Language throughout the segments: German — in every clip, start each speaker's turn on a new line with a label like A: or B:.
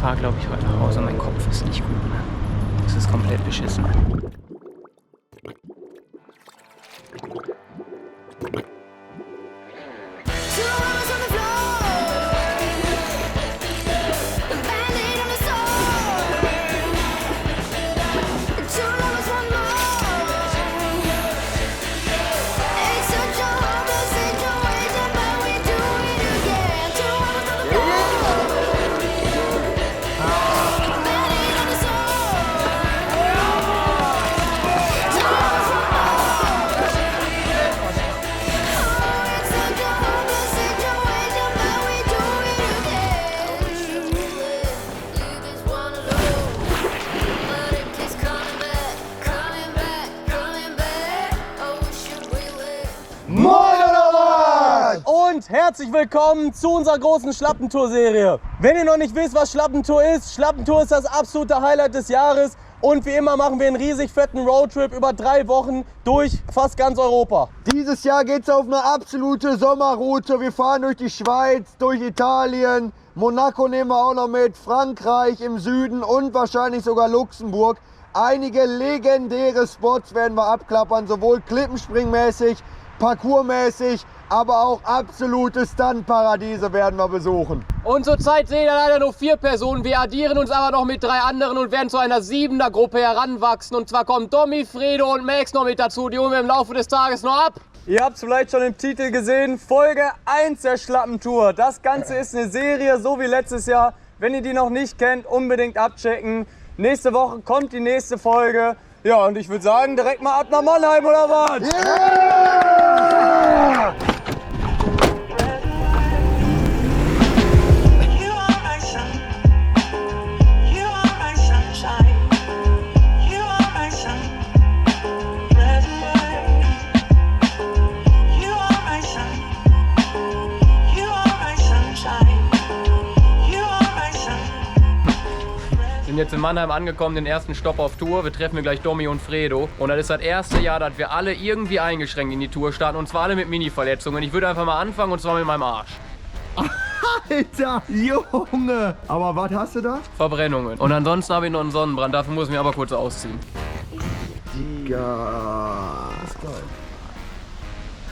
A: fahre, glaube ich, heute nach Hause. Mein Kopf ist nicht gut, ne? Das ist komplett beschissen.
B: Und herzlich willkommen zu unserer großen Schlappentour-Serie. Wenn ihr noch nicht wisst, was Schlappentour ist das absolute Highlight des Jahres. Und wie immer machen wir einen riesig fetten Roadtrip über 3 Wochen durch fast ganz Europa.
C: Dieses Jahr geht es auf eine absolute Sommerroute. Wir fahren durch die Schweiz, durch Italien, Monaco nehmen wir auch noch mit, Frankreich im Süden und wahrscheinlich sogar Luxemburg. Einige legendäre Spots werden wir abklappern, sowohl klippenspringmäßig, parkoursmäßig, aber auch absolute Stuntparadiese werden wir besuchen.
B: Und zurzeit sehen wir leider nur 4 Personen. Wir addieren uns aber noch mit 3 anderen und werden zu einer 7er Gruppe heranwachsen. Und zwar kommen Domi, Fredo und Max noch mit dazu. Die holen wir im Laufe des Tages noch ab. Ihr habt es vielleicht schon im Titel gesehen, Folge 1 der Schlappentour. Das Ganze ist eine Serie, so wie letztes Jahr. Wenn ihr die noch nicht kennt, unbedingt abchecken. Nächste Woche kommt die nächste Folge. Ja, und ich würde sagen, direkt mal ab nach Mannheim, oder was?
C: Yeah!
B: Wir sind jetzt in Mannheim angekommen, den ersten Stopp auf Tour. Wir treffen gleich Domi und Fredo. Und das ist das erste Jahr, dass wir alle irgendwie eingeschränkt in die Tour starten. Und zwar alle mit Mini-Verletzungen. Ich würde einfach mal anfangen, und zwar mit meinem Arsch.
C: Alter, Junge! Aber was hast du da?
B: Verbrennungen. Und ansonsten habe ich noch einen Sonnenbrand. Dafür muss ich mich aber kurz ausziehen.
C: Digga.
B: Das ist geil.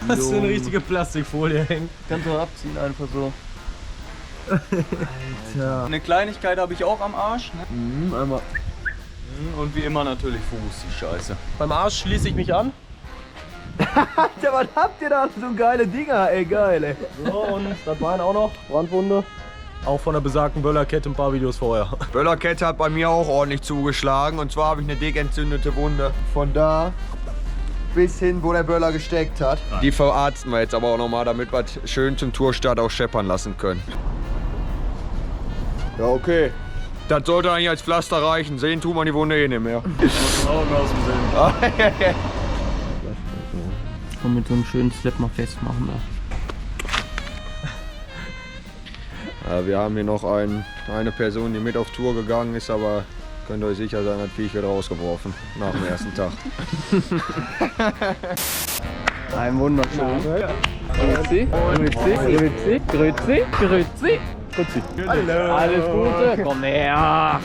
B: Das ist eine richtige Plastikfolie hängt. Kannst du mal abziehen, einfach so.
C: Alter.
D: Eine Kleinigkeit habe ich auch am Arsch. Ne?
C: Einmal.
D: Und wie immer natürlich Fuß, die Scheiße.
B: Beim Arsch schließe ich mich an.
C: Alter, was habt ihr da so geile Dinger, ey, geil, ey.
B: So, und das Bein auch noch. Brandwunde. Auch von der besagten Böllerkette ein paar Videos vorher.
C: Böllerkette hat bei mir auch ordentlich zugeschlagen. Und zwar habe ich eine dick entzündete Wunde. Von da bis hin, wo der Böller gesteckt hat. Die verarzten wir jetzt aber auch nochmal, damit wir es schön zum Tourstart auch scheppern lassen können. Ja, okay. Das sollte eigentlich als Pflaster reichen. Sehen tut man die Wunde eh nicht mehr.
D: Augen aus dem Sinn.
B: Und mit so einem schönen Slip mal festmachen.
C: Ja, wir haben hier noch eine Person, die mit auf Tour gegangen ist, aber könnt ihr euch sicher sein, hat Viech wieder rausgeworfen nach dem ersten Tag.
B: Ein wunderschön. Grüezi, grüezi, grüezi, grüezi, grüezi. Hallo. Alles Gute, komm her.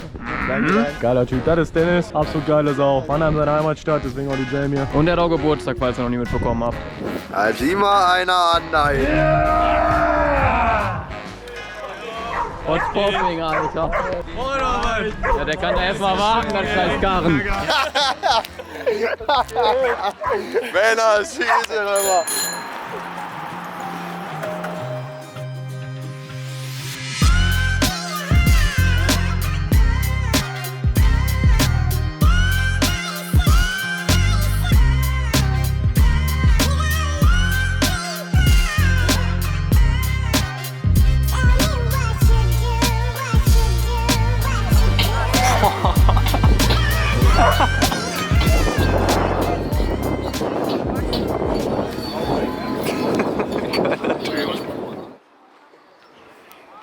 E: Geiler Typ, das ist Dennis, absolut geile Sau. Mannheim seine Heimatstadt, deswegen auch die Jamie.
B: Und er hat auch Geburtstag, falls ihr noch nie mitbekommen habt.
C: Als immer einer an, nein.
B: Und Sportling, Alter. Ja, der kann da erstmal warten, das scheiß Karren.
C: Männer, schießen immer.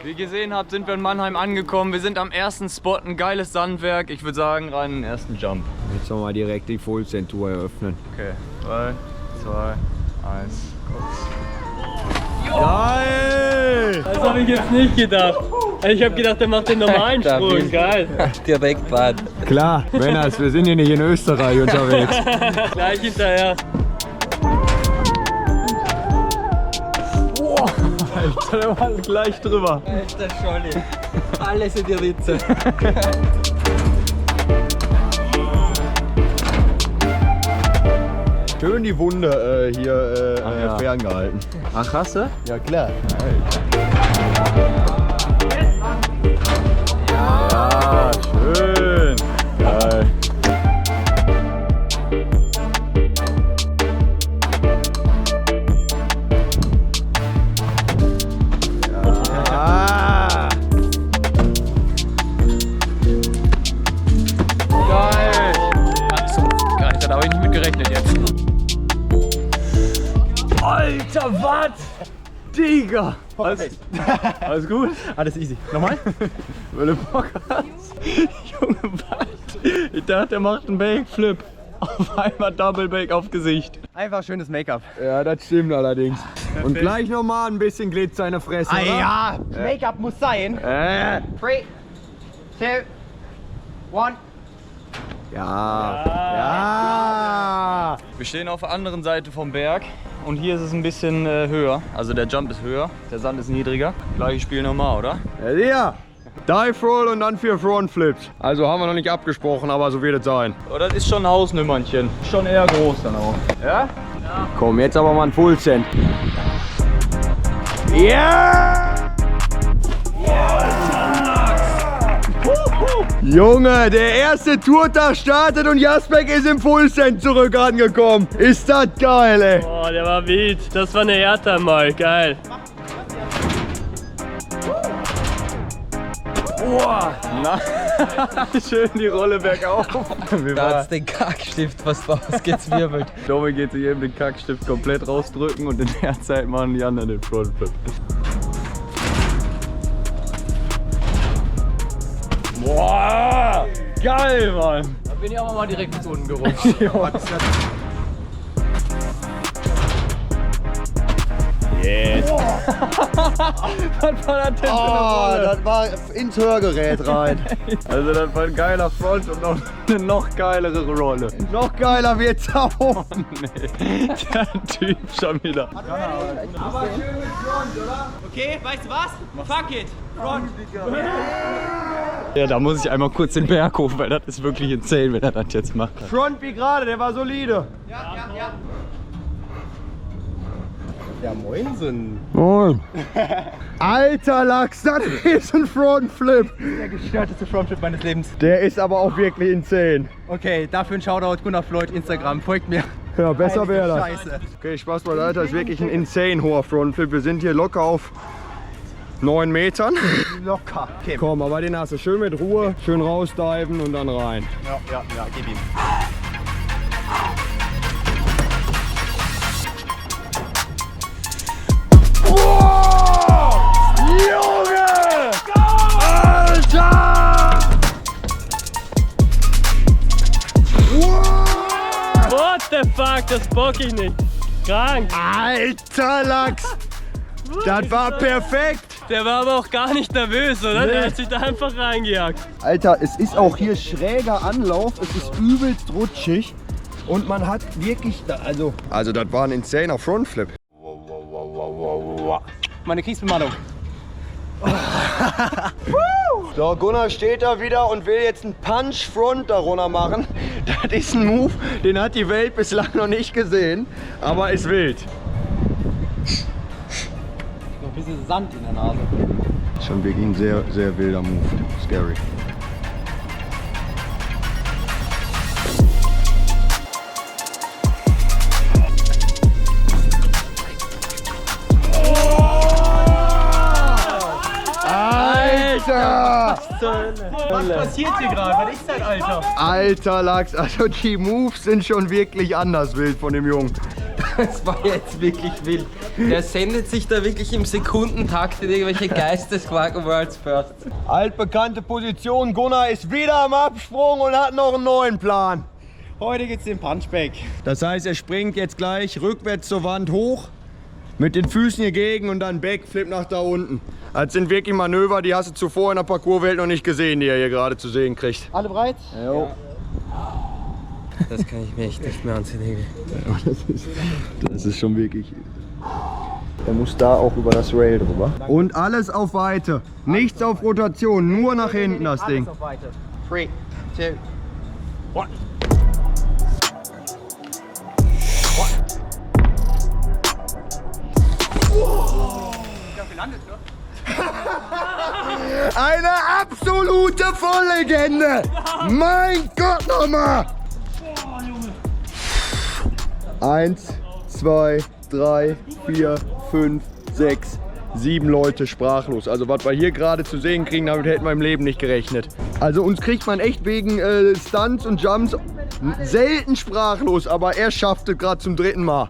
D: Wie ihr gesehen habt, sind wir in Mannheim angekommen. Wir sind am ersten Spot, ein geiles Sandwerk. Ich würde sagen, rein in den ersten Jump.
C: Jetzt wollen wir direkt die Full-Send-Tour eröffnen.
D: Okay, 3, 2, 1, go.
B: Geil! Das habe ich jetzt nicht gedacht. Ich hab gedacht, der macht den normalen Sprung. Geil.
F: Direktbahn.
C: Klar, Männers, wir sind hier nicht in Österreich unterwegs.
B: Gleich hinterher.
E: Alter, der war gleich drüber.
F: Alter Scholli. Alles in die Ritze.
C: Schön die Wunde hier
E: ja.
C: ferngehalten.
E: Ach, hast du?
C: Ja klar.
E: Ja, schön. Geil.
C: Ah.
E: Geil.
A: Alter, da habe ich nicht mit gerechnet jetzt.
E: Alter, was? Digga. Alles gut?
B: Alles easy. Nochmal?
E: Wenn du Bock hast. Junge, was? Ich dachte, er macht einen Backflip. Auf einmal Double Bake auf Gesicht.
B: Einfach schönes Make-up.
C: Ja, das stimmt allerdings. Und gleich nochmal ein bisschen Glitzer in der Fresse, oder?
B: Ja, Make-up muss sein. 3, 2, 1.
C: Ja.
D: Wir stehen auf der anderen Seite vom Berg und hier ist es ein bisschen höher. Also der Jump ist höher, der Sand ist niedriger. Gleiches Spiel nochmal, oder?
C: Ja. Dive Roll und dann 4 Front Flips. Also haben wir noch nicht abgesprochen, aber so wird es sein.
D: Oh, das ist schon ein Hausnümmerchen.
E: Schon eher groß dann auch.
C: Ja? Komm, jetzt aber mal ein Full Send. Ja! Junge, der erste Tourtag startet und Jasbeck ist im Full Send zurück angekommen. Ist das geil, ey.
B: Oh, der war wild. Das war eine Hertha mal. Geil.
E: Schön die Rolle bergauf.
F: Da hat's den Kackstift fast rausgezwirbelt.
E: Domi geht sich eben den Kackstift komplett rausdrücken und in der Zeit machen die anderen den Frontflip. Boah! Geil, Mann!
A: Da bin ich auch mal direkt bis unten gerutscht.
E: Yes! Was war das denn für eine Rolle?
C: Das war ins Hörgerät rein.
E: Also das war ein geiler Front und noch eine noch geilere Rolle.
C: Noch geiler wird's auch.
E: Nee, der Typ schon wieder.
B: Okay, weißt du was? Fuck it. Front.
E: Ja, da muss ich einmal kurz den Berg hoch, weil das ist wirklich insane, wenn er das jetzt macht.
C: Front wie gerade, der war solide.
B: Ja, moinsen.
C: Moin. Alter Lachs, das ist ein Frontflip.
B: Der gestörteste Frontflip meines Lebens.
C: Der ist aber auch wirklich insane.
B: Okay, dafür ein Shoutout, Gunnar Floyd, Instagram. Folgt mir.
C: Ja, besser wäre das.
B: Scheiße.
C: Okay, Spaß beiseite, das ist wirklich ein insane hoher Frontflip. Wir sind hier locker auf 9 Metern.
B: Locker. Okay.
C: Komm, aber den hast du schön mit Ruhe, schön rausdiven und dann rein.
B: Ja, gib ihm.
C: Junge! Alter!
B: What the fuck, das bock ich nicht. Krank.
C: Alter Lachs! Das war perfekt!
B: Der war aber auch gar nicht nervös, oder? Der hat sich da einfach reingejagt.
C: Alter, es ist auch hier schräger Anlauf, es ist übelst rutschig und man hat wirklich, also das war ein insaner Frontflip.
B: Meine Kriegsbemalung.
C: So, Gunnar steht da wieder und will jetzt einen Punch Front darunter machen. Das ist ein Move, den hat die Welt bislang noch nicht gesehen, aber ist wild.
B: Noch ein bisschen Sand in der Nase.
C: Schon wirklich ein sehr, sehr wilder Move. Scary. Alter!
B: Was passiert hier gerade? Was ist das, Alter?
C: Alter Lachs, also die Moves sind schon wirklich anders wild von dem Jungen.
F: Das war jetzt wirklich wild. Der sendet sich da wirklich im Sekundentakt in irgendwelche Geistesquark Worlds First.
C: Altbekannte Position, Gunnar ist wieder am Absprung und hat noch einen neuen Plan.
B: Heute gibt's den Punchback.
C: Das heißt, er springt jetzt gleich rückwärts zur Wand hoch, mit den Füßen hier gegen und dann Backflip nach da unten. Das sind wirklich Manöver, die hast du zuvor in der Parcourswelt noch nicht gesehen, die ihr hier gerade zu sehen kriegt.
B: Alle bereit?
C: Jo.
F: Das kann ich mir echt nicht mehr anziehen.
C: Das ist schon wirklich... Er muss da auch über das Rail drüber. Und alles auf Weite. Nichts auf Rotation, nur nach hinten das Ding.
F: 3, 2, 1.
C: Eine absolute Volllegende! Mein Gott nochmal! 1, 2, 3, 4, 5, 6, 7 Leute sprachlos. Also was wir hier gerade zu sehen kriegen, damit hätten wir im Leben nicht gerechnet. Also uns kriegt man echt wegen Stunts und Jumps selten sprachlos, aber er schafft es gerade zum 3. Mal.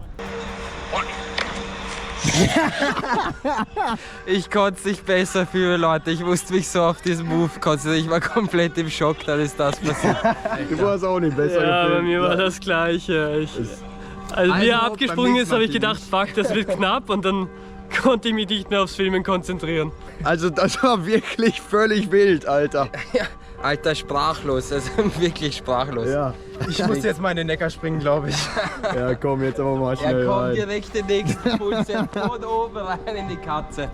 F: Ich konnte es nicht besser fühlen, Leute. Ich wusste mich so auf diesen Move konzentrieren. Ich war komplett im Schock, dann ist das passiert.
C: Du warst auch nicht besser
E: Ja, bei
C: gefilmt.
E: mir war das Gleiche. Als wie er abgesprungen ist, habe ich gedacht, fuck, das wird knapp und dann konnte ich mich nicht mehr aufs Filmen konzentrieren.
C: Also das war wirklich völlig wild, Alter.
F: Alter, sprachlos, also wirklich sprachlos.
C: Ja.
A: Ich muss jetzt mal in den Neckar springen, glaube ich.
C: Ja, komm, jetzt aber mal schnell
F: Er kommt
C: rein.
F: direkt den nächsten Puls von oben rein in die Katze.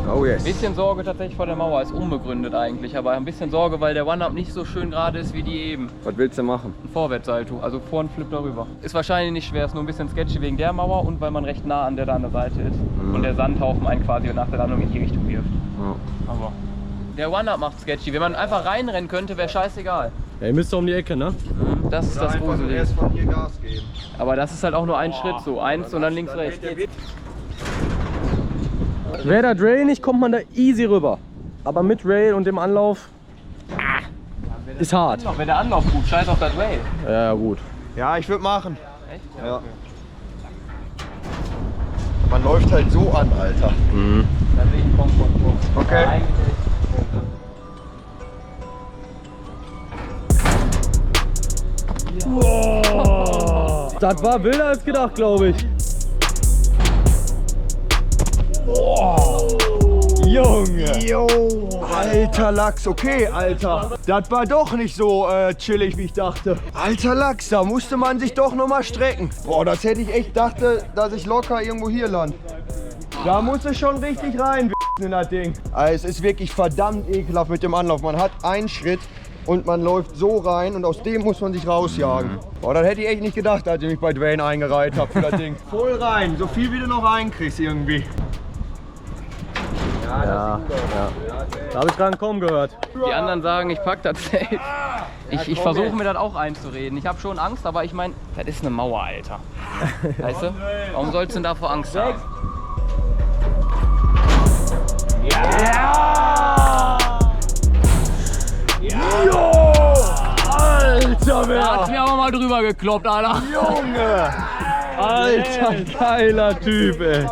C: Oh yes.
B: Ein bisschen Sorge tatsächlich vor der Mauer, ist unbegründet eigentlich, aber ein bisschen Sorge, weil der One-Up nicht so schön gerade ist wie die eben.
C: Was willst du machen?
B: Ein Vorwärtssalto, also vor und Flip darüber. Ist wahrscheinlich nicht schwer, ist nur ein bisschen sketchy wegen der Mauer und weil man recht nah an der anderen Seite ist. Und der Sandhaufen einen quasi nach der Landung in die Richtung wirft. Aber der One-Up macht sketchy. Wenn man einfach reinrennen könnte, wäre scheißegal.
E: Ja, ihr müsst doch um die Ecke, ne?
B: Das ist das Gruselige.
C: von hier Gas geben.
B: Aber das ist halt auch nur ein Schritt so. Eins und dann links, rechts.
E: Wäre der Rail nicht, kommt man da easy rüber. Aber mit Rail und dem Anlauf ist hart.
B: Wäre der Anlauf gut, scheiß auf das Rail.
E: Ja, gut.
C: Ja, ich würde machen.
B: Echt?
C: Ja. Man läuft halt so an, Alter.
B: Da sehe ich einen Komfort vor.
C: Okay.
B: Ja, eigentlich
E: Das war wilder als gedacht, glaube ich.
C: Junge! Jo, alter Lachs, okay, Alter. Das war doch nicht so chillig, wie ich dachte. Alter Lachs, da musste man sich doch noch mal strecken. Boah, das hätte ich echt dachte, dass ich locker irgendwo hier lande. Da muss es schon richtig rein in das Ding. Also, es ist wirklich verdammt ekelhaft mit dem Anlauf. Man hat einen Schritt und man läuft so rein und aus dem muss man sich rausjagen. Boah, das hätte ich echt nicht gedacht, als ich mich bei Dwayne eingereiht habe für das Ding. Voll rein, so viel wie du noch reinkriegst irgendwie.
E: Ja. Da habe ich dran kaum gehört.
B: Die anderen sagen, ich pack das safe. Ich versuche mir das auch einzureden. Ich habe schon Angst, aber ich meine, das ist eine Mauer, Alter. Weißt du? Warum sollst du denn davor Angst haben?
E: Alter,
B: Da hat's mir aber mal drüber gekloppt, Alter.
C: Junge!
E: Alter, geiler Typ, ey.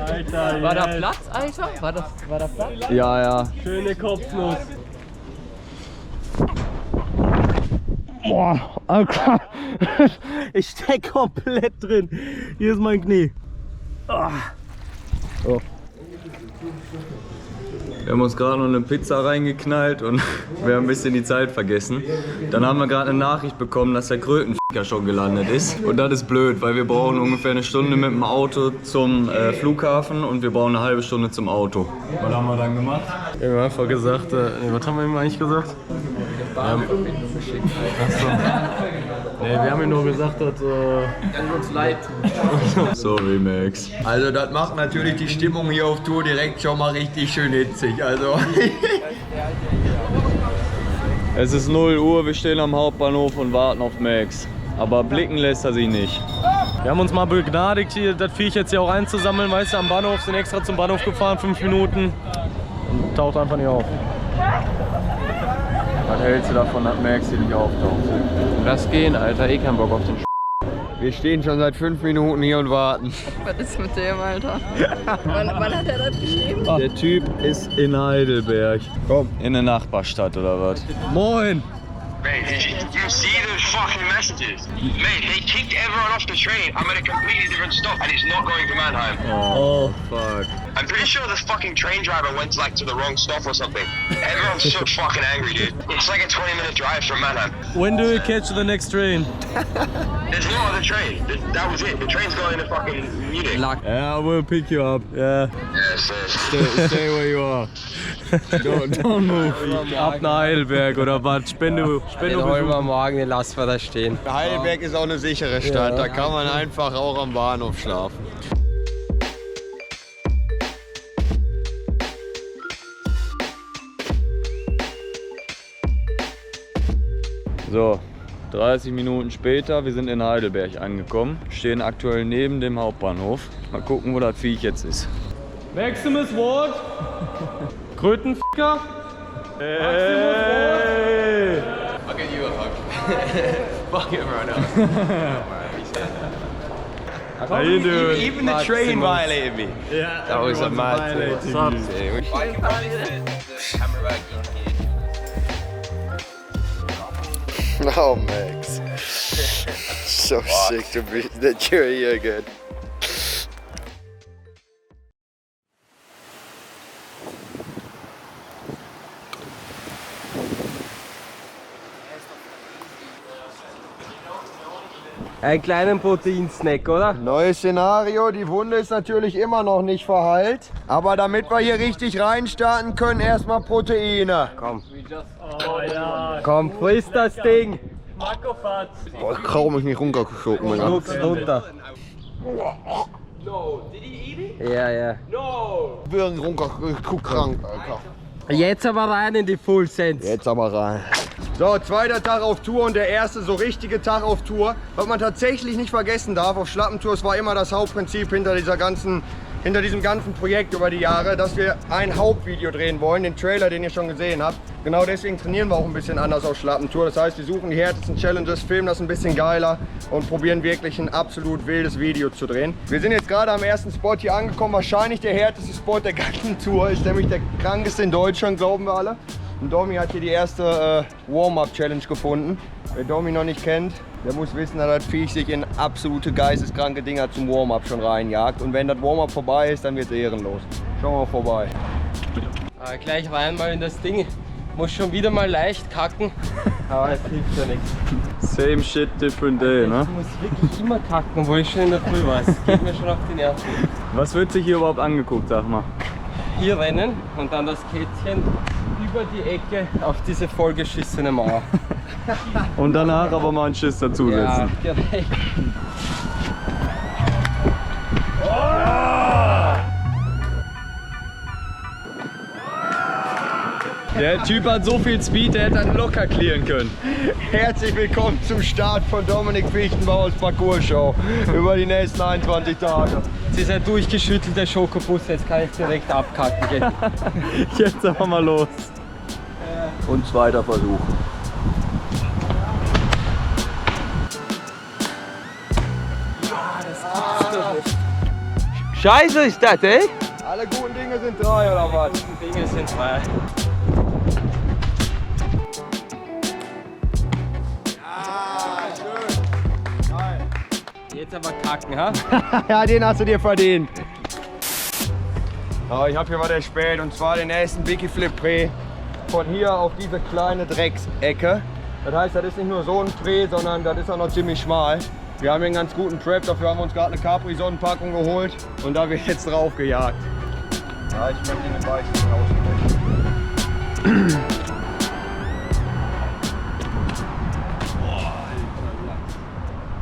E: Alter,
B: War da Platz, Alter? War da Platz?
C: Ja, ja.
E: Schöne Kopfnuss. Boah, Alter. Ich steck komplett drin. Hier ist mein Knie.
D: Wir haben uns gerade noch eine Pizza reingeknallt und wir haben ein bisschen die Zeit vergessen. Dann haben wir gerade eine Nachricht bekommen, dass der Krötenficker schon gelandet ist. Und das ist blöd, weil wir brauchen ungefähr eine Stunde mit dem Auto zum Flughafen und wir brauchen eine halbe Stunde zum Auto. Was haben wir dann gemacht?
E: Wir haben einfach gesagt, was haben wir ihm eigentlich gesagt? Wir haben ihm nur gesagt, dass...
B: Tut uns leid.
D: Sorry, Max.
C: Also das macht natürlich die Stimmung hier auf Tour direkt schon mal richtig schön hitzig. Also
D: Es ist 0 Uhr, wir stehen am Hauptbahnhof und warten auf Max. Aber blicken lässt er sich nicht.
E: Wir haben uns mal begnadigt, hier das Viech jetzt hier auch einzusammeln, weißt du, am Bahnhof, sind extra zum Bahnhof gefahren, 5 Minuten und taucht einfach nicht auf.
D: Was hältst du davon, dass Max hier nicht auftaucht?
B: Lass gehen, Alter. Eh keinen Bock auf den
C: wir stehen schon seit 5 Minuten hier und warten.
G: Was ist mit dem, Alter? wann hat er das geschrieben?
D: Der Typ ist in Heidelberg.
C: Komm.
D: In der Nachbarstadt oder was?
E: Moin!
H: Mate, did you see those fucking messages? Mate, they kicked everyone off the train. I'm at a completely different stop and it's not going to Mannheim.
D: Oh, fuck.
H: I'm pretty sure the fucking train driver went to the wrong stop or something. Everyone's so fucking angry, dude. It's like a 20-minute drive from Mannheim.
E: When do we catch the next train?
H: There's no other train. That was it. The train's going to fucking Munich.
D: Yeah, we'll pick you up. Yeah.
H: Yes,
D: Stay where you are. Don't move.
E: Ab nach Heidelberg oder was?
F: Den holen wir morgen, den lassen wir da stehen.
C: Heidelberg ist auch eine sichere Stadt, da kann man einfach auch am Bahnhof schlafen.
D: So, 30 Minuten später, wir sind in Heidelberg angekommen. Stehen aktuell neben dem Hauptbahnhof. Mal gucken, wo das Viech jetzt ist.
E: Maximus Ward. Krötenficker. Hey.
F: I'll get you a hug. Fuck him right now.
D: How you doing?
F: Even the train violated me.
D: Yeah,
F: That was a mad thing.
E: What's up?
F: I can probably fit the camera back on here.
C: Oh, Max. So sick to be that you're here again.
F: Einen kleinen Proteinsnack, oder?
C: Neues Szenario, die Wunde ist natürlich immer noch nicht verheilt. Aber damit wir hier richtig reinstarten können, erstmal Proteine.
F: Komm. Komm, frisst das Ding.
C: Boah, ich kaum mich nicht runtergeschoben.
F: Schluck's runter. Ja, ja.
C: Birnen runterkrank, Alter.
F: Jetzt aber rein in die Full Sense.
C: Jetzt aber rein. So, zweiter Tag auf Tour und der erste so richtige Tag auf Tour. Was man tatsächlich nicht vergessen darf, auf Schlappentours war immer das Hauptprinzip hinter diesem ganzen Projekt über die Jahre, dass wir ein Hauptvideo drehen wollen, den Trailer, den ihr schon gesehen habt. Genau deswegen trainieren wir auch ein bisschen anders auf Schlappentour. Das heißt, wir suchen die härtesten Challenges, filmen das ein bisschen geiler und probieren wirklich ein absolut wildes Video zu drehen. Wir sind jetzt gerade am ersten Spot hier angekommen, wahrscheinlich der härteste Spot der ganzen Tour. Ist nämlich der krankeste in Deutschland, glauben wir alle. Und Domi hat hier die erste Warm-Up-Challenge gefunden. Wer Domi noch nicht kennt, der muss wissen, dass das Viech sich in absolute geisteskranke Dinger zum Warm-Up schon reinjagt. Und wenn das Warm-Up vorbei ist, dann wird es ehrenlos. Schauen wir mal vorbei.
F: Gleich rein mal in das Ding. Muss schon wieder mal leicht kacken. Aber es hilft ja nichts.
D: Same shit, different day, ne?
F: Ich muss wirklich immer kacken, obwohl ich schon in der Früh war. Es geht mir schon auf die Nerven.
D: Was wird sich hier überhaupt angeguckt, sag mal?
F: Hier rennen und dann das Kettchen über die Ecke auf diese vollgeschissene Mauer.
D: Und danach aber mal einen Schiss dazusetzen.
F: Ja, direkt.
D: Der Typ hat so viel Speed, der hätte dann locker clearen können.
C: Herzlich willkommen zum Start von Dominik Fichtenbauers Parcours-Show über die nächsten 21 Tage.
F: Es ist ein durchgeschüttelter Schokobus, jetzt kann ich direkt abkacken gehen.
D: Jetzt aber mal los.
C: Und zweiter Versuch.
F: Scheiße ist das, ey?
C: Alle guten Dinge sind drei, oder was?
F: Die Dinge sind frei. Jetzt aber kacken, ha?
C: Ja, den hast du dir verdient. Oh, ich habe hier was erspäht und zwar den nächsten Wiki Flip Prä von hier auf diese kleine Drecksecke. Das heißt, das ist nicht nur so ein Prä, sondern das ist auch noch ziemlich schmal. Wir haben hier einen ganz guten Trap, dafür haben wir uns gerade eine Capri-Sonnenpackung geholt und da wird jetzt drauf gejagt. Ja, ich möchte den Weichen aussprechen.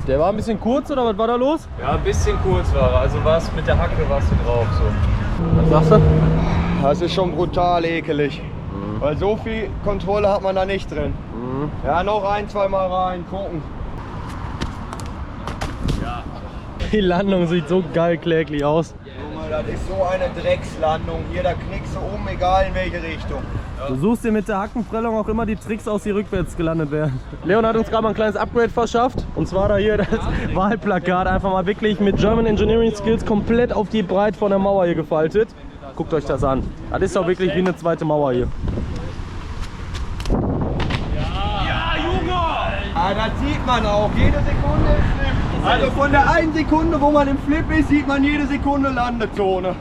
E: Der war ein bisschen kurz oder was war da los?
D: Ja, ein bisschen kurz war er. Also was mit der Hacke warst du drauf so.
E: Was sagst du?
C: Das ist schon brutal ekelig. Weil so viel Kontrolle hat man da nicht drin. Ja, noch ein, zweimal rein, gucken.
E: Die Landung sieht so geil kläglich aus.
C: Guck mal, das ist so eine Dreckslandung. Hier, da knickst du um, egal in welche Richtung.
E: Du suchst dir mit der Hackenprellung auch immer die Tricks aus, die rückwärts gelandet werden. Leon hat uns gerade mal ein kleines Upgrade verschafft. Und zwar da hier das Wahlplakat einfach mal wirklich mit German Engineering Skills komplett auf die Breite von der Mauer hier gefaltet. Guckt euch das an. Das ist auch wirklich wie eine zweite Mauer hier. Ja, Junge!
C: Ja, das sieht man auch. Jede Sekunde ist Flip. Also von der einen Sekunde, wo man im Flip ist, sieht man jede Sekunde Landezone.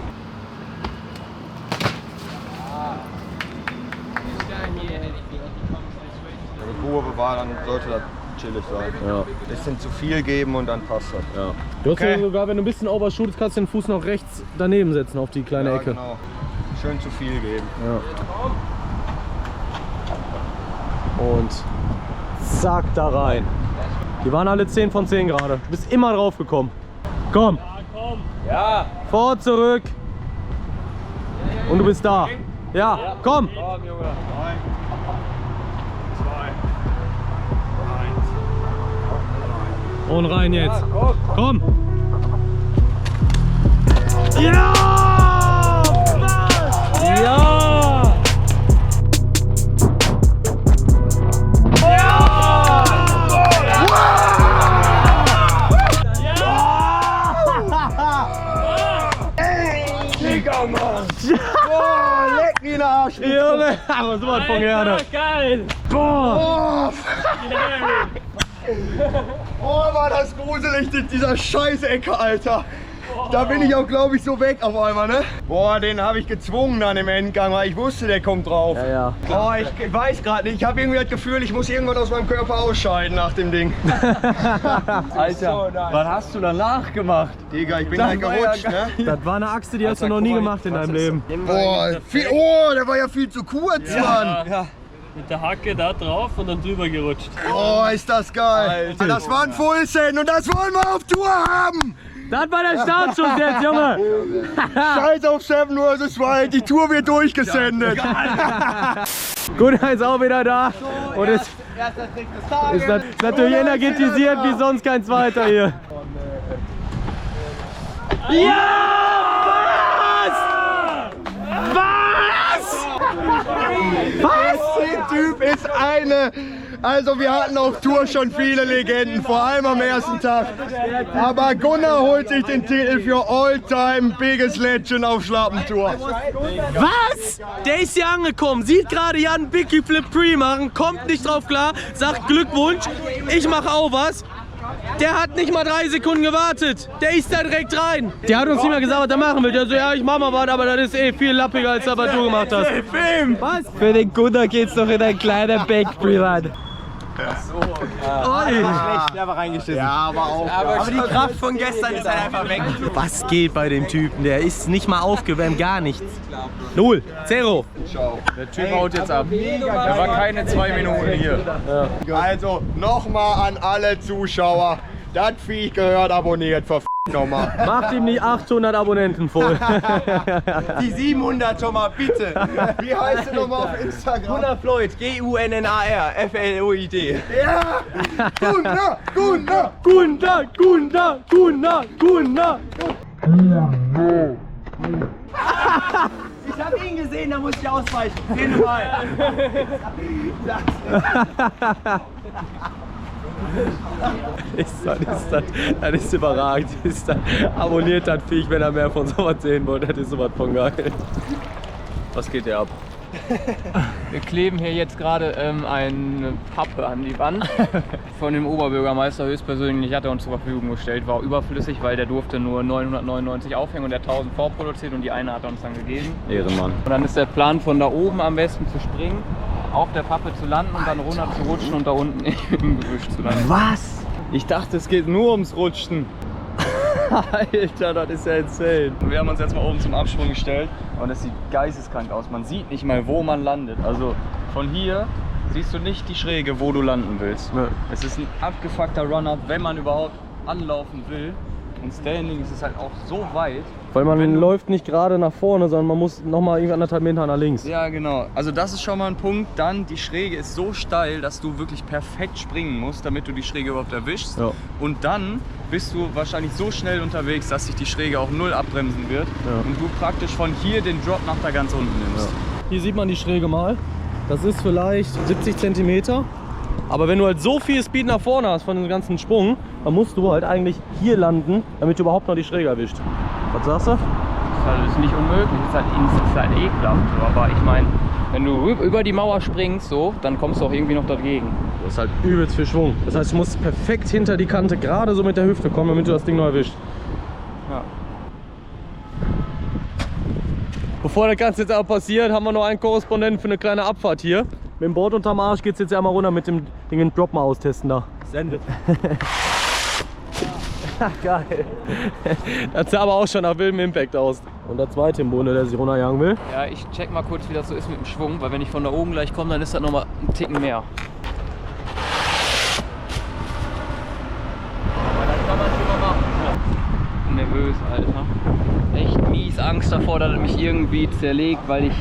C: Die Kurve war, dann sollte das chillig sein.
E: Ja.
C: Bisschen zu viel geben und dann passt das.
E: Ja. Du hast ja sogar, wenn du ein bisschen overshootest, kannst du den Fuß noch rechts daneben setzen auf die kleine
C: Ja,
E: Ecke.
C: genau. Schön zu viel geben.
E: Ja. Und zack, da rein. Die waren alle 10 von 10 gerade. Du bist immer drauf gekommen. Komm. Ja. Vor, zurück. Und du bist da. Ja, komm.
C: Komm, Junge. 3, 2, 1.
E: Und rein jetzt. Komm. Ja! Ja!
C: Digga, Mann! Boah, leck mich in den Arsch!
E: Junge, aber so was von gerne. Geil! Boah!
C: Oh, war das gruselig, dieser Scheiß-Ecke, Alter! Da bin ich auch, glaube ich, so weg auf einmal, ne? Boah, den habe ich gezwungen dann im Endgang, weil ich wusste, der kommt drauf.
E: Ja, ja.
C: Oh, ich weiß gerade nicht. Ich habe irgendwie das Gefühl, ich muss irgendwann aus meinem Körper ausscheiden nach dem Ding.
D: Alter, was hast du danach gemacht?
C: Digga, ich bin halt gerutscht, ne?
E: Das war eine Achse, die hast du noch nie gemacht in deinem Leben.
C: Boah, der war ja viel zu kurz, Mann.
E: Ja.
I: Mit der Hacke da drauf und dann drüber gerutscht.
C: Oh, ist das geil. Alter. Das war ein Fullsend und das wollen wir auf Tour haben.
E: Das war der Startschuss jetzt, Junge!
C: Scheiß auf 7 vs. Wild, die Tour wird durchgesendet.
E: Gut, er ist auch wieder da. Und ist natürlich energetisiert wie sonst kein zweiter hier. Ja! Was?
C: Was? Der Typ ist eine... Also wir hatten auf Tour schon viele Legenden, vor allem am ersten Tag. Aber Gunnar holt sich den Titel für All-Time Biggest Legend auf Schlappentour.
E: Was? Der ist hier angekommen, sieht gerade Jan Bicki Flip Pre machen, kommt nicht drauf klar, sagt Glückwunsch, ich mache auch was. Der hat nicht mal 3 Sekunden gewartet. Der ist da direkt rein. Der hat uns nicht mehr gesagt, was er machen will. Der so, ja, ich mach mal was, aber das ist eh viel lappiger, als das, was du gemacht hast. Was? Für den Gunnar geht's doch in ein kleiner Backbreather.
C: Schlecht, der war reingeschissen. Ja, aber auch.
E: Aber die Kraft von gestern ist halt einfach weg. Was geht bei dem Typen? Der ist nicht mal aufgewärmt, gar nichts. 0, 0.
D: Der Typ haut jetzt ab. Er war keine 2 Minuten hier.
C: Ja. Also nochmal an alle Zuschauer. Das Vieh gehört abonniert, verf***t nochmal.
E: Macht ihm die 800 Abonnenten voll.
C: Die 700 schon mal, bitte. Wie heißt du nochmal auf Instagram?
E: Gunnar Floyd, G-U-N-N-A-R, F-L-O-I-D.
C: Ja! Gunnar, Gunnar!
E: Gunnar, Gunnar, Gunnar, Gunnar.
C: Ich hab ihn gesehen, da muss ich ausweichen. Rede mal.
E: Das ist überragend. Abonniert das Viech, wenn er mehr von sowas sehen wollt. Das ist sowas von geil. Was geht hier ab?
A: Wir kleben hier jetzt gerade eine Pappe an die Wand von dem Oberbürgermeister höchstpersönlich, hat er uns zur Verfügung gestellt. War überflüssig, weil der durfte nur 999 aufhängen und der 1000 vorproduziert und die eine hat er uns dann gegeben.
E: Ehrenmann.
A: Und dann ist der Plan, von da oben am besten zu springen, auf der Pappe zu landen und dann runter zu rutschen und da unten im Gebüsch zu landen.
E: Was?
D: Ich dachte, es geht nur ums Rutschen. Alter, das ist ja insane. Wir haben uns jetzt mal oben zum Absprung gestellt und es sieht geisteskrank aus. Man sieht nicht mal, wo man landet. Also von hier siehst du nicht die Schräge, wo du landen willst.
E: Ja.
D: Es ist ein abgefuckter Run-Up, wenn man überhaupt anlaufen will. Und Standing ist es halt auch so weit.
E: Weil man läuft nicht gerade nach vorne, sondern man muss nochmal irgendwie 1,5 Meter nach links.
D: Ja, genau. Also das ist schon mal ein Punkt. Dann, die Schräge ist so steil, dass du wirklich perfekt springen musst, damit du die Schräge überhaupt erwischst.
E: Ja.
D: Und dann bist du wahrscheinlich so schnell unterwegs, dass sich die Schräge auch null abbremsen wird.
E: Ja.
D: Und du praktisch von hier den Drop nach da ganz unten nimmst.
E: Ja. Hier sieht man die Schräge mal. Das ist vielleicht 70 cm. Aber wenn du halt so viel Speed nach vorne hast von dem ganzen Sprung, dann musst du halt eigentlich hier landen, damit du überhaupt noch die Schräge erwischt. Was sagst du?
A: Das ist nicht unmöglich, das ist halt ekelhaft. Aber ich meine, wenn du über die Mauer springst, so, dann kommst du auch irgendwie noch dagegen.
E: Das ist halt übelst viel Schwung. Das heißt, ich muss perfekt hinter die Kante, gerade so mit der Hüfte kommen, damit du das Ding noch erwischt.
A: Ja.
E: Bevor das Ganze jetzt aber passiert, haben wir noch einen Korrespondenten für eine kleine Abfahrt hier. Mit dem Board unterm Arsch geht es jetzt einmal runter mit dem Ding, den Drop mal austesten da.
I: Sendet.
E: Geil. Das sah aber auch schon nach wildem Impact aus. Und der zweite im Bunde, der sich runterjagen will.
A: Ja, ich check mal kurz, wie das so ist mit dem Schwung, weil wenn ich von da oben gleich komme, dann ist das nochmal ein Ticken mehr. Aber das kann man schon mal machen. Ja. Nervös, Alter. Echt mies Angst davor, dass es mich irgendwie zerlegt, weil ich,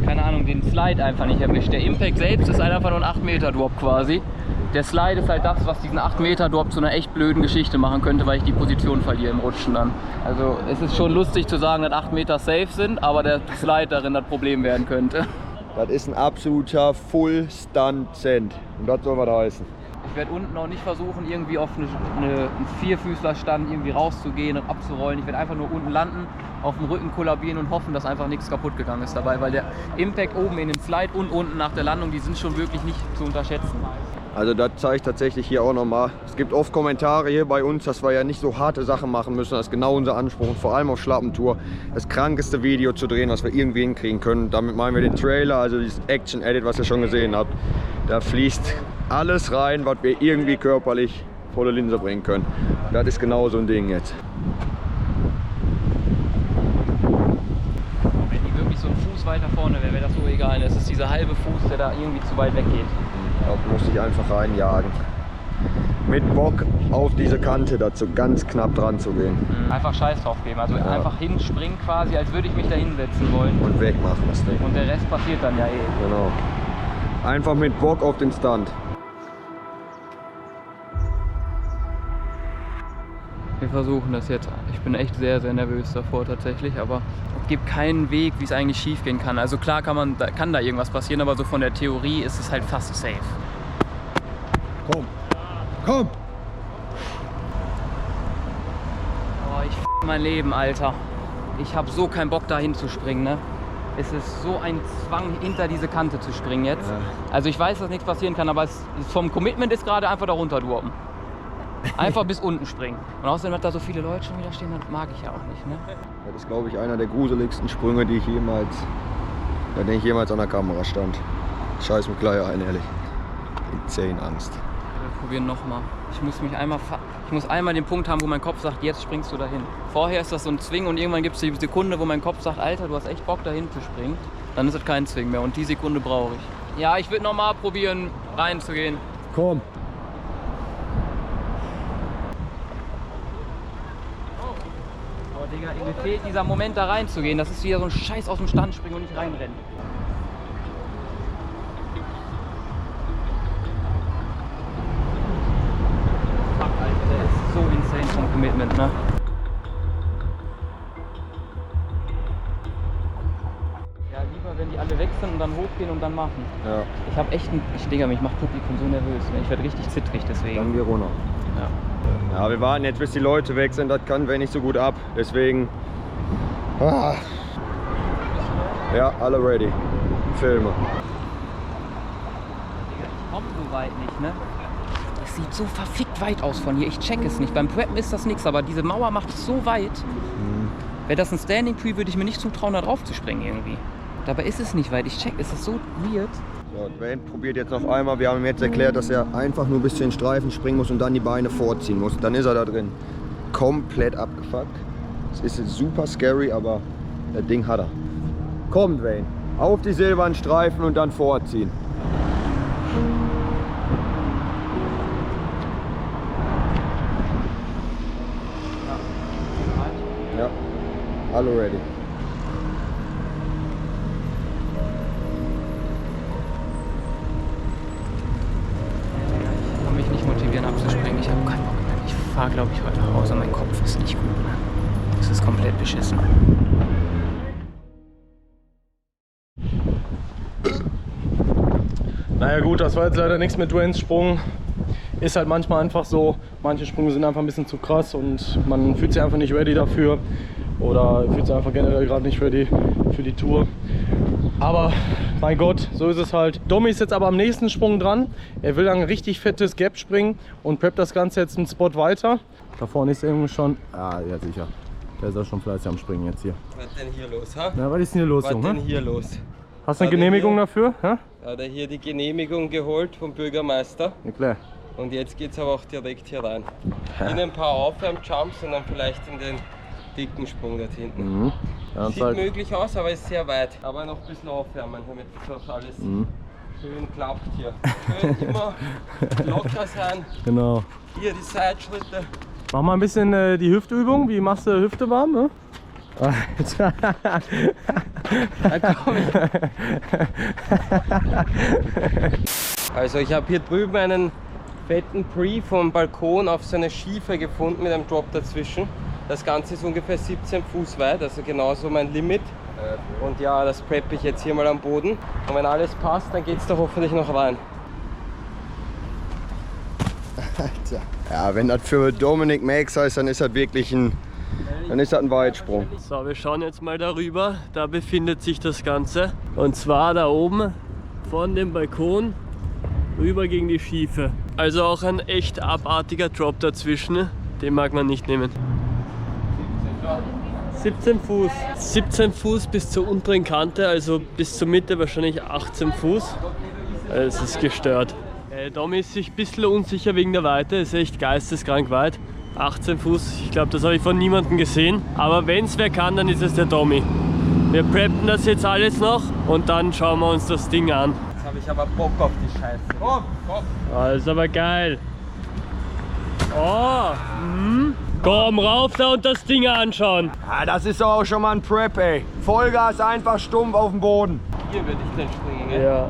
A: keine Ahnung, den Slide einfach nicht erwischt. Der Impact selbst ist halt einfach nur ein 8 Meter Drop quasi. Der Slide ist halt das, was diesen 8 Meter Drop zu einer echt blöden Geschichte machen könnte, weil ich die Position verliere im Rutschen dann. Also es ist schon lustig zu sagen, dass 8 Meter safe sind, aber der Slide darin das Problem werden könnte.
C: Das ist ein absoluter Full-Stunt-Cent. Und das soll was heißen.
A: Ich werde unten auch nicht versuchen, irgendwie auf einen Vierfüßlerstand irgendwie rauszugehen und abzurollen. Ich werde einfach nur unten landen, auf dem Rücken kollabieren und hoffen, dass einfach nichts kaputt gegangen ist dabei. Weil der Impact oben in den Slide und unten nach der Landung, die sind schon wirklich nicht zu unterschätzen.
C: Also das zeigt tatsächlich hier auch nochmal. Es gibt oft Kommentare hier bei uns, dass wir ja nicht so harte Sachen machen müssen. Das ist genau unser Anspruch. Und vor allem auf Schlappentour das krankeste Video zu drehen, was wir irgendwie hinkriegen können. Damit meinen wir den Trailer, also dieses Action-Edit, was ihr schon gesehen habt. Da fließt alles rein, was wir irgendwie körperlich volle Linse bringen können. Das ist genau so ein Ding jetzt.
A: Wenn die wirklich so ein Fuß weiter vorne wäre, wäre das so egal. Das ist dieser halbe Fuß, der da irgendwie zu weit weg geht.
C: Da musste ich einfach reinjagen. Mit Bock auf diese Kante dazu ganz knapp dran zu gehen.
A: Einfach Scheiß drauf geben. Also
C: Ja.
A: einfach hinspringen quasi, als würde ich mich da hinsetzen wollen.
C: Und wegmachen das Ding.
A: Und der Rest passiert dann ja eh.
C: Genau. Einfach mit Bock auf den Stunt.
A: Wir versuchen das jetzt. Ich bin echt sehr, sehr nervös davor tatsächlich, aber es gibt keinen Weg, wie es eigentlich schief gehen kann. Also klar kann da irgendwas passieren, aber so von der Theorie ist es halt fast safe.
C: Komm. Komm!
A: Oh, ich f*** mein Leben, Alter. Ich habe so keinen Bock dahin zu springen, ne? Es ist so ein Zwang, hinter diese Kante zu springen jetzt.
C: Ja.
A: Also ich weiß, dass nichts passieren kann, aber vom Commitment ist gerade einfach da runter droppen. Einfach bis unten springen. Und außerdem hat da so viele Leute schon wieder stehen, das mag ich ja auch nicht, ne?
C: Das ist, glaube ich, einer der gruseligsten Sprünge, die ich bei denen ich jemals an der Kamera stand. Scheiß mich gleich ein, ehrlich. Insane Angst.
A: Wir probieren nochmal. Ich muss einmal den Punkt haben, wo mein Kopf sagt, jetzt springst du dahin. Vorher ist das so ein Zwing und irgendwann gibt es die Sekunde, wo mein Kopf sagt, Alter, du hast echt Bock dahin zu springen. Dann ist es kein Zwing mehr und die Sekunde brauche ich. Ja, ich würde nochmal probieren, reinzugehen.
C: Komm!
A: Aber Digga, mir fehlt dieser Moment da reinzugehen. Das ist wieder so ein Scheiß aus dem Stand springen und nicht reinrennen. Fuck, Alter, der ist so insane vom Commitment, ne? Ja, lieber wenn die alle weg sind und dann hochgehen und dann machen.
C: Ja.
A: Ich hab echt Digga, mich macht Publikum so nervös. Ne? Ich werde richtig zittrig deswegen.
C: Dann wir runter.
A: Ja.
C: Ja, wir warten jetzt, bis die Leute weg sind. Das kann wir nicht so gut ab. Deswegen. Ah. Ja, alle ready. Filme.
A: Digga, ich komm so weit nicht, ne? Es sieht so verfickt weit aus von hier. Ich check es nicht. Beim Preppen ist das nichts, aber diese Mauer macht es so weit. Wäre das ein Standing Tree, würde ich mir nicht zutrauen, da drauf zu springen irgendwie. Dabei ist es nicht weit. Ich check, es ist so weird.
C: So, Dwayne probiert jetzt noch einmal. Wir haben ihm jetzt erklärt, dass er einfach nur bis zu den Streifen springen muss und dann die Beine vorziehen muss. Dann ist er da drin. Komplett abgefuckt. Es ist jetzt super scary, aber das Ding hat er. Komm, Dwayne. Auf die silbernen Streifen und dann vorziehen. Ja, alle ready.
A: Ich kann mich nicht motivieren abzuspringen. Ich habe keinen Bock mehr. Ich fahre, glaube ich, heute nach Hause. Mein Kopf ist nicht gut. Ne? Es ist komplett beschissen.
E: Naja gut, das war jetzt leider nichts mit Dwaynes Sprung. Ist halt manchmal einfach so, manche Sprünge sind einfach ein bisschen zu krass und man fühlt sich einfach nicht ready dafür oder fühlt sich einfach generell gerade nicht ready für die Tour. Aber Mein Gott, so ist es halt. Domi ist jetzt aber am nächsten Sprung dran. Er will dann ein richtig fettes Gap springen und preppt das Ganze jetzt einen Spot weiter. Da vorne ist irgendwie schon... Ah, ja sicher. Der ist auch schon fleißig am Springen jetzt hier.
F: Was denn hier los, ha?
E: Na, was ist denn hier los, Junge?
F: Was denn hier los?
E: Hast du eine Genehmigung dafür? Ja?
F: Hat er hier die Genehmigung geholt vom Bürgermeister.
E: Ja, klar.
F: Und jetzt geht es aber auch direkt hier rein. In ein paar Aufwärmjumps und dann vielleicht in den dicken Sprung dort hinten.
E: Ja,
F: sieht
E: halt
F: möglich aus, aber ist sehr weit. Aber noch ein bisschen aufwärmen, damit das alles schön klappt hier. Schön immer locker sein.
E: Genau.
F: Hier die Seitschritte.
E: Mach mal ein bisschen die Hüftübung. Wie machst du Hüfte warm? Ne?
F: Also ich habe hier drüben einen fetten Pre vom Balkon auf so eine Schiefe gefunden mit einem Drop dazwischen. Das Ganze ist ungefähr 17 Fuß weit, also genauso mein Limit. Und ja, das preppe ich jetzt hier mal am Boden. Und wenn alles passt, dann geht es da hoffentlich noch rein.
C: Alter. Ja, wenn das für Dominic Max heißt, dann ist das wirklich ein Weitsprung.
I: So, wir schauen jetzt mal darüber. Da befindet sich das Ganze. Und zwar da oben von dem Balkon rüber gegen die Schiefe. Also auch ein echt abartiger Drop dazwischen. Den mag man nicht nehmen. 17 Fuß. 17 Fuß bis zur unteren Kante, also bis zur Mitte wahrscheinlich 18 Fuß. Es ist gestört. Domi ist sich ein bisschen unsicher wegen der Weite, ist echt geisteskrank weit. 18 Fuß, ich glaube, das habe ich von niemandem gesehen. Aber wenn es wer kann, dann ist es der Domi. Wir preppen das jetzt alles noch und dann schauen wir uns das Ding an.
F: Jetzt habe ich aber Bock auf die Scheiße. Komm, komm.
I: Das ist aber geil. Oh, komm rauf da und das Ding anschauen.
C: Ja, das ist doch auch schon mal ein Prep, ey. Vollgas einfach stumpf auf dem Boden.
F: Hier würde ich dann springen, gell?
I: Ja.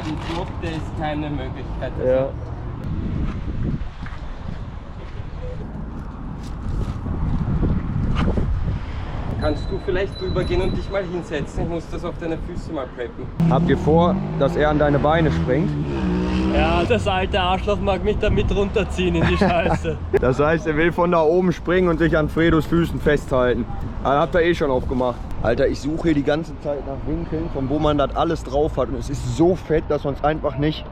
F: Die Drop, der ist keine Möglichkeit.
I: Ja.
F: Kannst du vielleicht drüber gehen und dich mal hinsetzen? Ich muss das auf deine Füße mal preppen.
C: Habt ihr vor, dass er an deine Beine springt?
I: Ja, das alte Arschloch mag mich damit runterziehen in die Scheiße.
C: Das heißt, er will von da oben springen und sich an Fredos Füßen festhalten. Aber habt ihr eh schon aufgemacht. Alter, ich suche hier die ganze Zeit nach Winkeln, von wo man das alles drauf hat. Und es ist so fett, dass man es einfach nicht...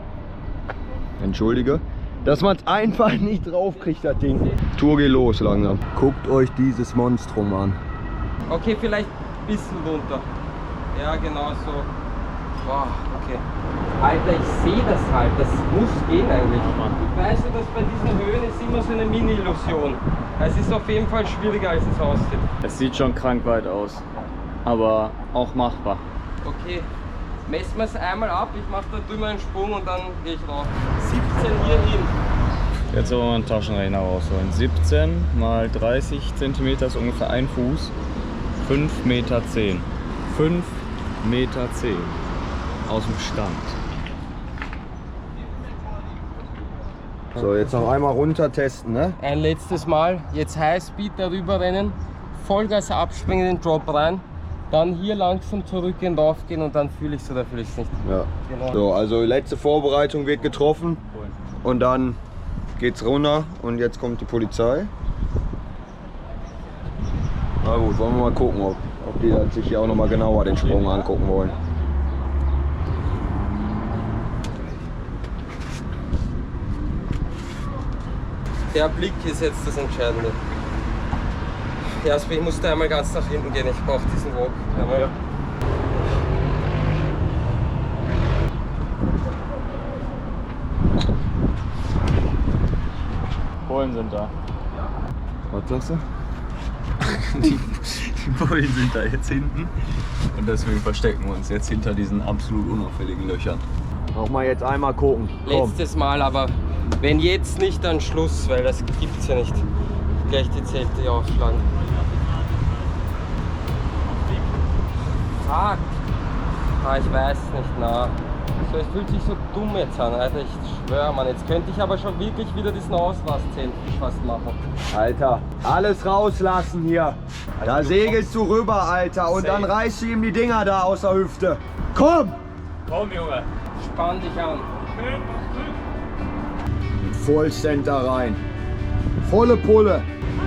C: Entschuldige. Dass man es einfach nicht drauf kriegt, das Ding. Tour geht los langsam. Guckt euch dieses Monstrum an.
F: Okay, vielleicht ein bisschen runter. Ja, genau so. Wow, okay. Alter, ich sehe das halt. Das muss gehen eigentlich. Ich weiß ja, dass bei diesen Höhen ist immer so eine Mini-Illusion. Es ist auf jeden Fall schwieriger, als es aussieht.
A: Es sieht schon krank weit aus, aber auch machbar.
F: Okay, messen wir es einmal ab. Ich mache da drüber einen Sprung und dann gehe ich rauf. 17 hier hin.
A: Jetzt wollen wir einen Taschenrechner rausholen. 17 mal 30 cm ist ungefähr ein Fuß. 5,10 Meter. 5,10 Meter aus dem Stand.
C: So, jetzt noch einmal runter testen, ne?
F: Ein letztes Mal. Jetzt Highspeed darüber rennen. Vollgas abspringen, den Drop rein. Dann hier langsam zurückgehen, raufgehen und dann fühle ich es oder fühle ich es nicht.
C: Ja.
F: Genau.
C: So, also letzte Vorbereitung wird getroffen und dann geht's runter und jetzt kommt die Polizei. Na gut, wollen wir mal gucken, ob die sich hier auch noch mal genauer den Sprung angucken wollen.
F: Der Blick ist jetzt das Entscheidende. Ja, ich muss da einmal ganz nach hinten gehen, ich brauche diesen Walk. Ja.
A: Bullen sind da.
C: Was sagst du?
D: Die Bullen sind da jetzt hinten und deswegen verstecken wir uns jetzt hinter diesen absolut unauffälligen Löchern.
C: Noch mal jetzt einmal gucken. Komm.
F: Letztes Mal, aber wenn jetzt nicht, dann Schluss, weil das gibt's ja nicht. Gleich die Zelte hier aufschlagen. Fuck. Ah, ich weiß nicht, na. So, es fühlt sich so dumm jetzt an, Alter, ich schwöre, Mann. Jetzt könnte ich aber schon wirklich wieder diesen Auslasszelt fast machen.
C: Alter, alles rauslassen hier. Da segelst du rüber, Alter, und dann reißt du ihm die Dinger da aus der Hüfte. Komm!
A: Komm, Junge.
F: Spann dich an.
C: Vollcenter rein. Volle Pulle.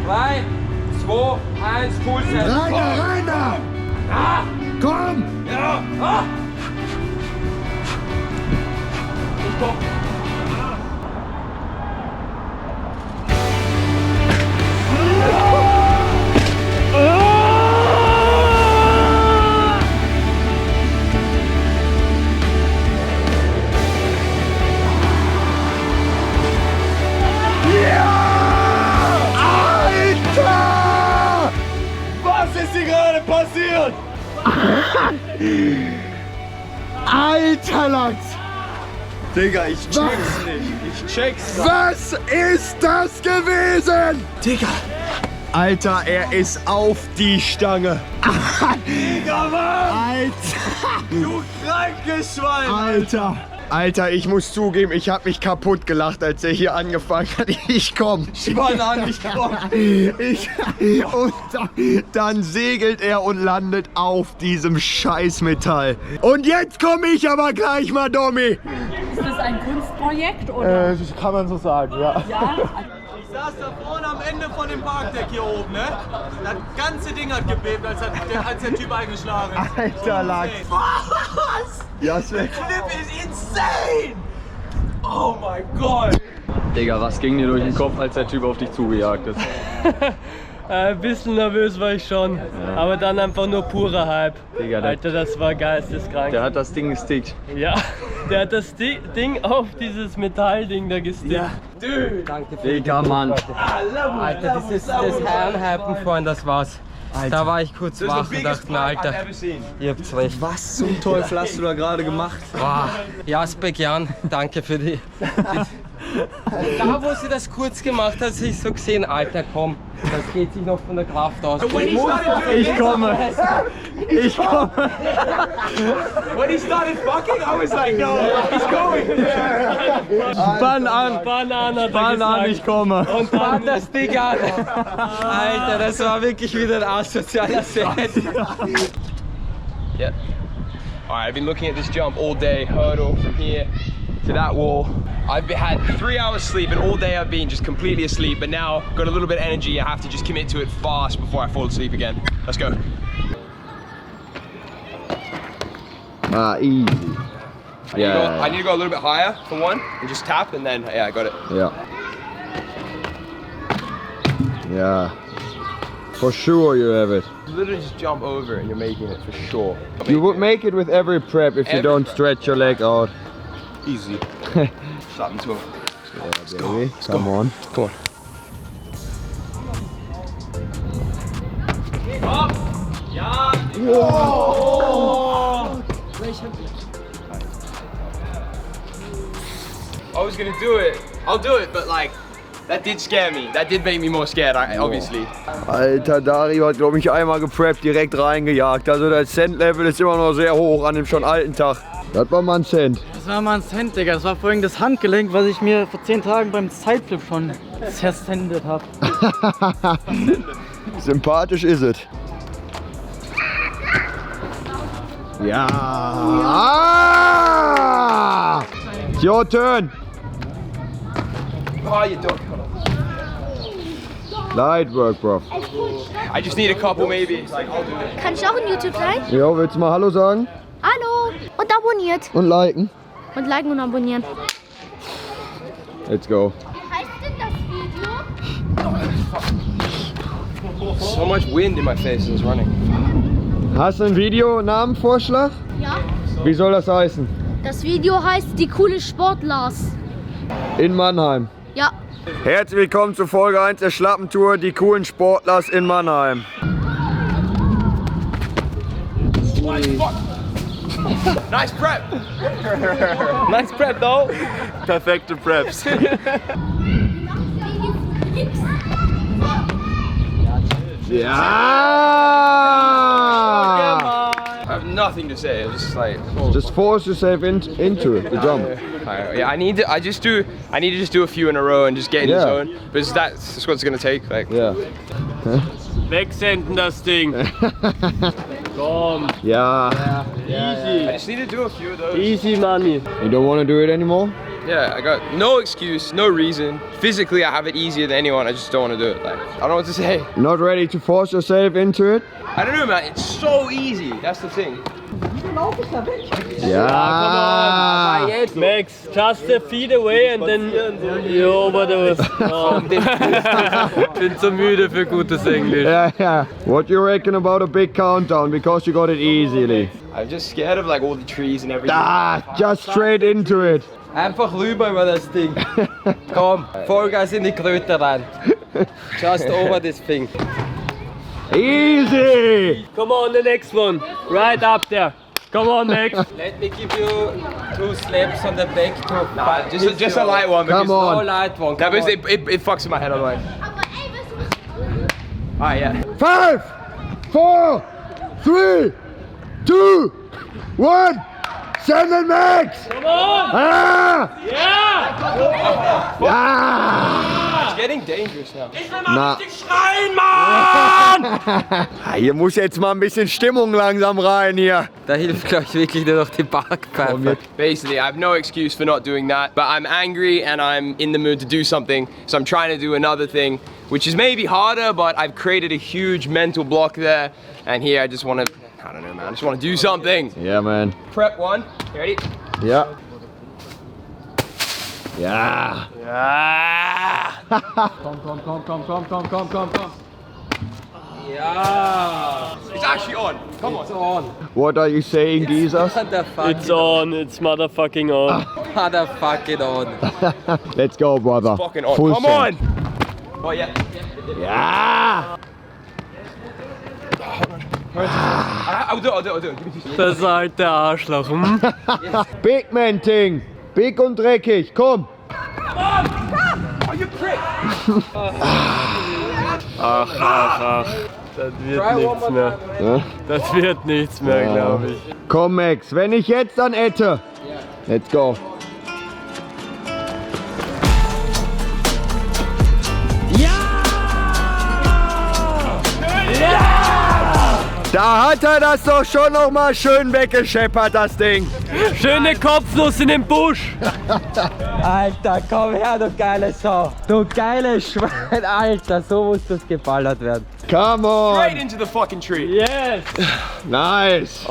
F: 3, 2, 1, Fullcenter.
C: Rein da!
F: Ah!
C: Komm!
F: Ja! Ah!
C: passiert? Alter Lachs!
D: Digga, ich check's nicht. Ich check's nicht.
C: Was ist das gewesen?
D: Digga.
C: Alter, er ist auf die Stange.
D: Digga, Mann!
C: Alter!
D: Du krankes Schwein!
C: Alter! Alter, ich muss zugeben, ich hab mich kaputt gelacht, als er hier angefangen hat. Ich komm.
D: Spann an, ich komm.
C: Und dann segelt er und landet auf diesem Scheißmetall. Und jetzt komme ich aber gleich mal, Domi.
J: Ist das ein Kunstprojekt oder?
C: Kann man so sagen, ja.
J: Ja.
E: Ich saß da vorne am Ende von dem Parkdeck hier oben, ne? Das ganze Ding hat gebebt, als der Typ eingeschlagen ist.
C: Alter Lachs.
E: Was?
C: Ja, der
E: Clip ist insane! Oh mein Gott!
D: Digga, was ging dir durch den Kopf, als der Typ auf dich zugejagt ist?
I: Ein bisschen nervös war ich schon, aber dann einfach nur purer Hype.
D: Digga,
I: Alter, das war geisteskrank.
D: Der hat das Ding gestickt.
I: Ja, der hat das Ding auf dieses Metallding da gestickt. Ja.
F: Dude. Danke für
D: Digga, Mann.
F: Alter, das Herrenhypen vorhin, das war's.
C: Alter.
F: Da war ich kurz wach und dachte mir, Alter, ihr habt's recht.
C: Was zum Teufel hast du da gerade gemacht?
F: Boah. Jasper Jan, danke für die. Da, wo sie das kurz gemacht hat, habe ich so gesehen, Alter, komm, das geht sich noch von der Kraft aus.
D: Ich komme. Ich komme.
E: When he started fucking, I was like, no, he's going.
D: Spann an.
I: Spann an,
D: Ich komme.
F: Und dann das Ding an. Alter, das war wirklich wieder ein asozialer Set.
B: Yeah. Alright, I've been looking at this jump all day, hurdle from here to that wall. I've had 3 hours sleep and all day I've been just completely asleep, but now got a little bit of energy. I have to just commit to it fast before I fall asleep again. Let's go.
C: Ah, easy.
B: I need to go a little bit higher for one and just tap and then, yeah, I got it.
C: Yeah. Yeah. For sure you have it.
B: Literally just jump over and you're making it for sure.
C: You would make it with every prep if you don't stretch your leg out.
B: Easy. Schlappentouр.
C: Let's go. Come on.
B: Come on. I was gonna do it. I'll do it, but like, that did scare me. That did make me more scared, obviously.
C: Alter, Dario hat, glaube ich, einmal gepreppt, direkt reingejagt. Also das Cent-Level ist immer noch sehr hoch an dem schon alten Tag. Das war mal ein Cent.
K: Das war mal ein Cent, Digga. Das war vorhin das Handgelenk, was ich mir vor 10 Tagen beim Sideflip schon zersendet habe.
C: Sympathisch ist es. Ja. Ah! It's your turn.
B: Oh, you don't.
C: Light work, bro.
B: I just need a couple, maybe. Like, I'll do it.
L: Kann ich auch in YouTube sein?
C: Ja, willst du mal Hallo sagen?
L: Hallo! Und abonniert.
C: Und liken.
L: Und liken und abonnieren.
C: Let's go.
L: Wie heißt denn das Video?
B: So much wind in my face as it's running.
C: Hast du ein Video-Namenvorschlag?
L: Ja.
C: Wie soll das heißen?
L: Das Video heißt Die coole Sportlers.
C: In Mannheim.
L: Ja.
C: Herzlich willkommen zu Folge 1 der Schlappentour, die coolen Sportlers in Mannheim.
B: Nice prep! Nice prep, though!
C: Perfekte Preps. Ja!
B: I have nothing to say. It's just like
C: Just force yourself into it, the jump.
B: yeah. I need to just do a few in a row and just get in the
C: Yeah.
B: zone. But that's what it's gonna take. Like
C: Yeah.
I: Wegsenden das Ding. Komm.
C: Ja.
I: Easy.
B: I just need to do a few of those.
I: Easy money.
C: You don't want to do it anymore?
B: Yeah, I got no excuse, no reason. Physically, I have it easier than anyone. I just don't want to do it. Like I don't know what to say.
C: Not ready to force yourself into it?
B: I don't know, man. It's so easy. That's the thing.
C: Ja.
I: Max, just a feet away and then over the... Oh.
F: Bin so müde für gutes Englisch.
C: Yeah. What you reckon about a big countdown? Because you got it easily.
B: I'm just scared of like all the trees and everything.
C: Just straight into it.
F: Einfach rüber über das Ding. Komm, Vollgas in die Kröte rein. Just over this thing.
C: Easy!
I: Come on, the next one. Right up there. Come on, Max.
F: Let me give you 2 slaps on the back to...
B: Just a light one.
C: Come on.
F: No light one.
B: No, because it fucks with my head otherwise. Alright, yeah.
C: 5, 4, 3, 2, 1. Send it, Max!
I: Come on!
B: It's getting dangerous now.
C: Hier muss jetzt mal ein bisschen Stimmung langsam rein hier.
F: Da hilft, glaube ich, wirklich nur noch die Backpfeife.
B: Basically, I have no excuse for not doing that, but I'm angry and I'm in the mood to do something, so I'm trying to do another thing, which is maybe harder, but I've created a huge mental block there, and here I just want to, I don't know, man, I just want to do something.
C: Yeah, man.
B: Prep 1, you ready?
C: Ja. Ja.
B: Komm.
F: Ja!
B: It's actually on. Come on.
F: It's on.
C: What are you saying, Jesus?
I: It's on, it's motherfucking on.
F: Motherfucking on.
C: Let's go, brother.
B: Fucking on.
C: Full
B: Come
C: send.
B: on. Oh yeah.
C: Ja.
B: I'll do it. Give me 2 seconds.
I: Das alte Arschloch. Hm?
C: Big Man Ting. Big und dreckig. Komm.
B: Oh, you prick.
I: Ach. Das wird nichts mehr.
C: Ja?
I: Das wird nichts mehr, glaube ich.
C: Komm, Max. Wenn ich jetzt, dann hätte. Let's go. Da hat er das doch schon noch mal schön weggescheppert, das Ding.
I: Schöne Kopfnuss in den Busch.
F: Alter, komm her, du geile Sau. Du geile Schwein, Alter, so muss das geballert werden.
C: Come on.
B: Straight into the fucking tree.
I: Yes.
C: Nice.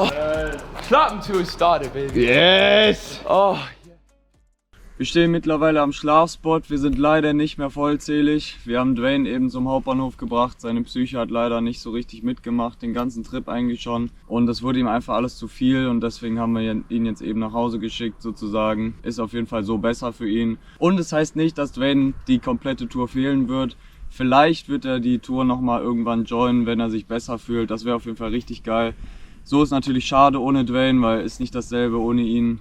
B: Something to have started, baby.
C: Yes.
B: Oh.
D: Wir stehen mittlerweile am Schlafspot, wir sind leider nicht mehr vollzählig. Wir haben Dwayne eben zum Hauptbahnhof gebracht, seine Psyche hat leider nicht so richtig mitgemacht, den ganzen Trip eigentlich schon. Und das wurde ihm einfach alles zu viel und deswegen haben wir ihn jetzt eben nach Hause geschickt sozusagen. Ist auf jeden Fall so besser für ihn. Und es heißt nicht, dass Dwayne die komplette Tour fehlen wird. Vielleicht wird er die Tour nochmal irgendwann joinen, wenn er sich besser fühlt. Das wäre auf jeden Fall richtig geil. So ist natürlich schade ohne Dwayne, weil ist nicht dasselbe ohne ihn,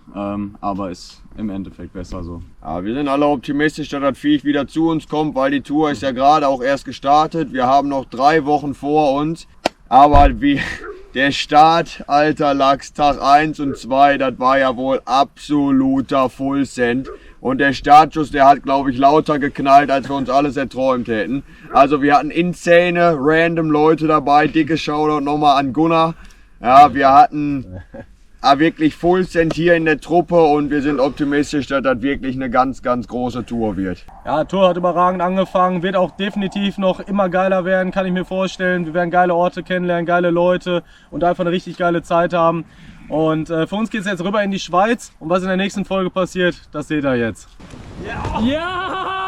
D: aber ist im Endeffekt besser so.
C: Ja, wir sind alle optimistisch, dass das Viech wieder zu uns kommt, weil die Tour ist ja gerade auch erst gestartet. Wir haben noch 3 Wochen vor uns, aber wie der Start, alter Lachs, Tag 1 und 2, das war ja wohl absoluter Fullsend. Und der Startschuss, der hat, glaube ich, lauter geknallt, als wir uns alles erträumt hätten. Also wir hatten insane, random Leute dabei. Dickes Shoutout nochmal an Gunnar. Ja, wir hatten wirklich Fullsend hier in der Truppe und wir sind optimistisch, dass das wirklich eine ganz, ganz große Tour wird.
E: Ja, die Tour hat überragend angefangen, wird auch definitiv noch immer geiler werden, kann ich mir vorstellen. Wir werden geile Orte kennenlernen, geile Leute und einfach eine richtig geile Zeit haben. Und für uns geht es jetzt rüber in die Schweiz und was in der nächsten Folge passiert, das seht ihr jetzt.
I: Ja!